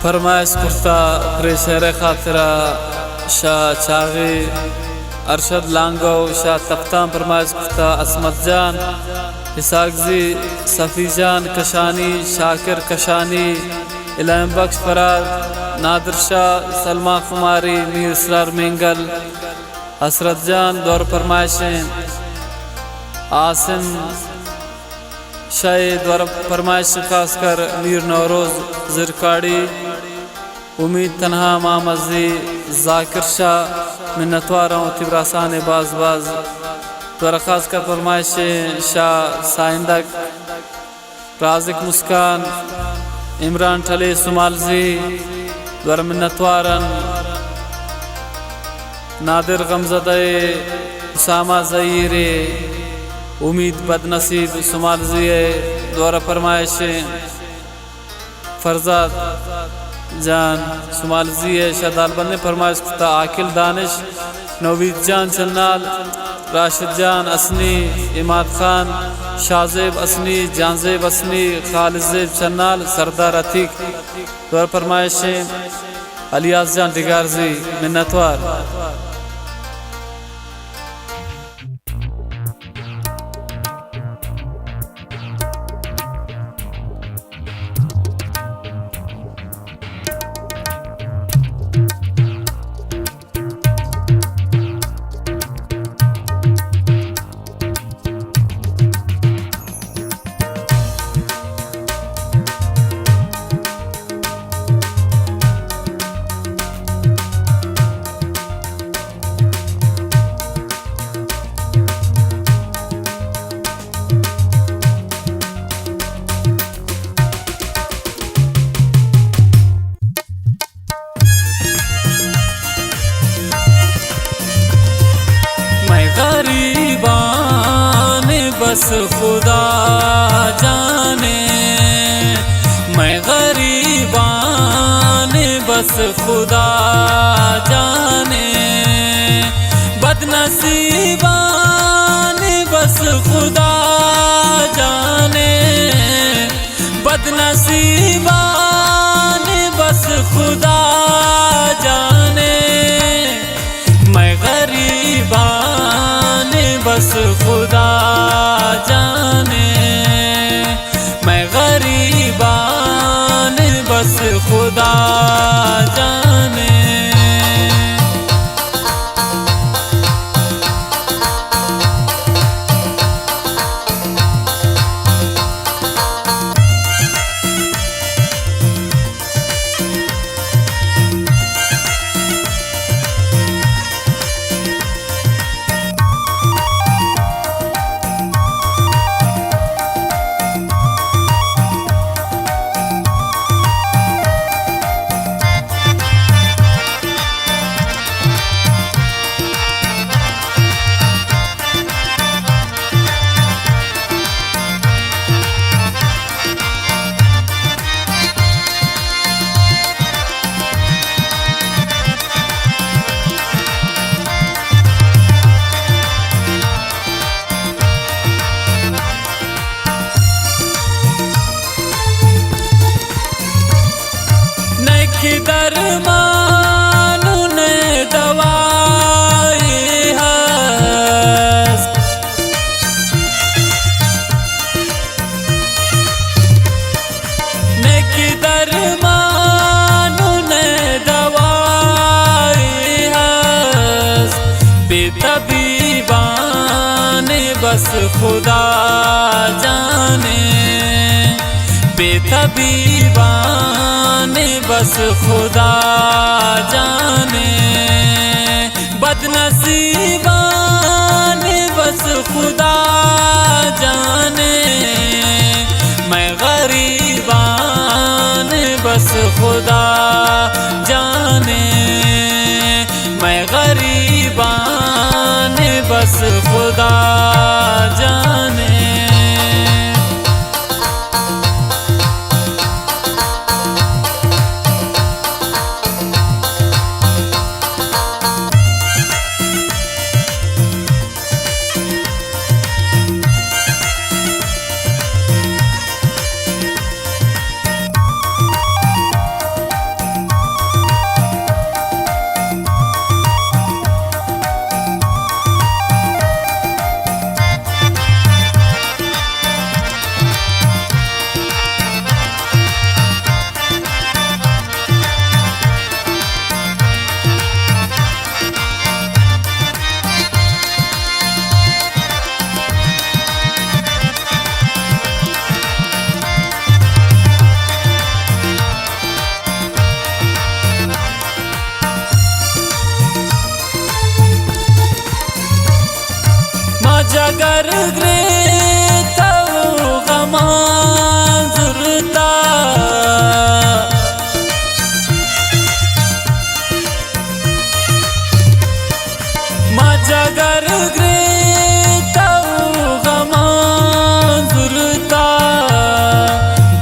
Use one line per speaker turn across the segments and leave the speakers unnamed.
फरमाइश कुर्ता प्रेशर खातरा शाह चागी अरशद लांगो शाह तख्ता फरमाइश कुर्ता असमत जान इसाकजी सफ़ी जान कशानी शाकिर कशानी इलाम बख्श फराज नादिर शाह सलमा कुमारी मीर इसरार मेंगल हसरत जान दौर फरमाइशें आसिम शाह दौर फरमाइश खासकर मीर नौरोज़ ज़िरकाड़ी उम्मीद तनहा मामजी जाकिर शाह मिन्नतवार तिब्रासान बाज बाज दौर खासकर फरमाइश शाह साइंदक राजिक मुस्कान इमरान ठले सुमालजी दौर मिन्नतवारन नादिर गमजदे उसामा ज़हीरे उम्मीद बदनसीब सुमालजी दौरा फरमाइश फरजाद जान सुमालजी शदाल बन्ने फरमाइश कुत्ता आकिल दानिश नवीद जान चन्नाल राशिद जान असनी इमाद खान शाहजेब असनी जानजेब असनी खालिजेब चन्नाल सरदार अतीक दौरा फरमाइश अलियास जान डिगारजी मिन्नतवार बस खुदा जाने मैं गरीबान बस खुदा जाने बदनसीबान बस खुदा जाने बदनसीबान बस खुदा जाने मैं गरीबान बस खुदा जाने मैं गरीबान बस खुदा जाने दरमान ने दवाई हस नेकी दरमान ने दवाई हस बेतबीबान बस खुदा जाने बेतबीबान बस खुदा जाने बदनसीबान बस खुदा जाने मैं गरीबान बस खुदा जाने मैं गरीबान बस खुदा जाने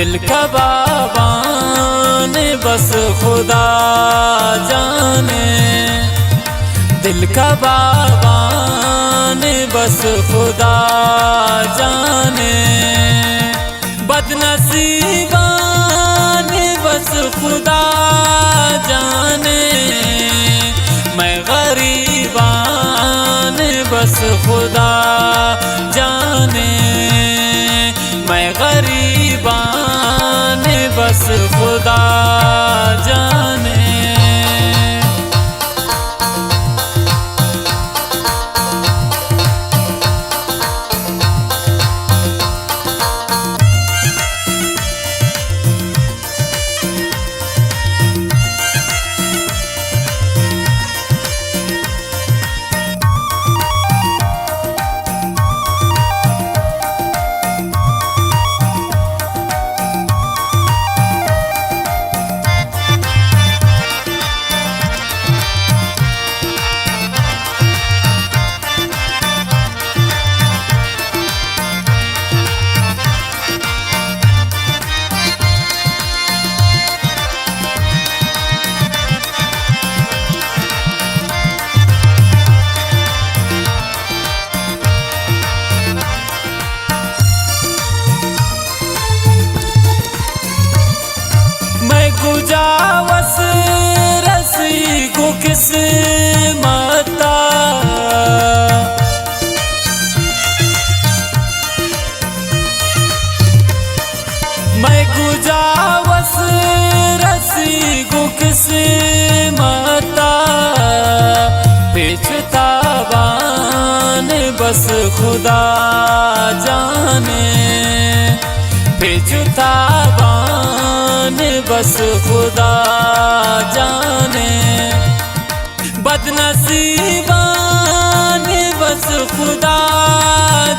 दिल का बाबान बस खुदा जाने, दिल का बाबान बस खुदा जाने, बदनसीबान बस खुदा जाने, मैं गरीबान बस खुदा जाने, मैं गरीबान बस खुदा जाने। गुजावस रसी को किस माता, मैं गुजावस रसी को किस माता, पेचताबान बस खुदा जाने, पेचताबान बस खुदा जाने, बदनसीबान बस खुदा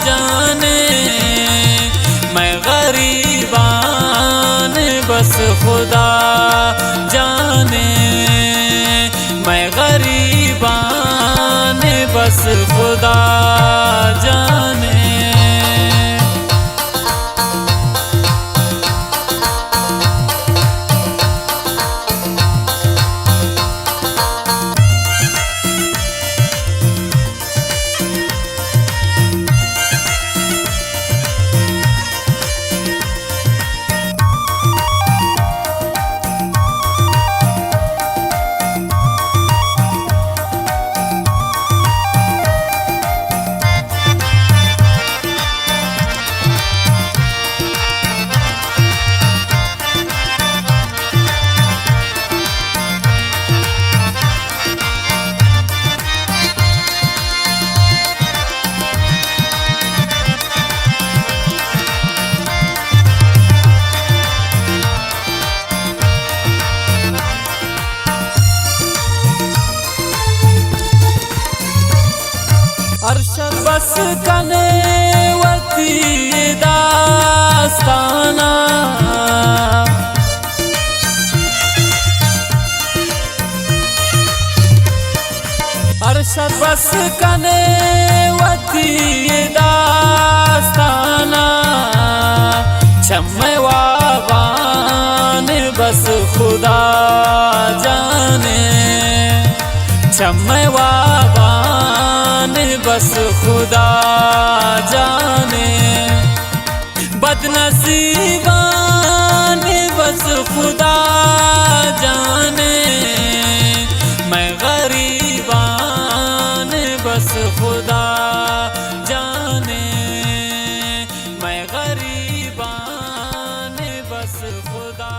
जाने, मैं गरीबान बस खुदा जाने, मैं गरीबान बस खुदा जाने। अरशद बस कनेवती दास्ताना, अरशद बस कनेवती दास्ताना, छम्मे वाबान बस खुदा जाने, छम्मे वाबान बस खुदा जाने, बदनसीबान बस खुदा जाने, मैं गरीबान बस खुदा जाने, मैं गरीबान बस खुदा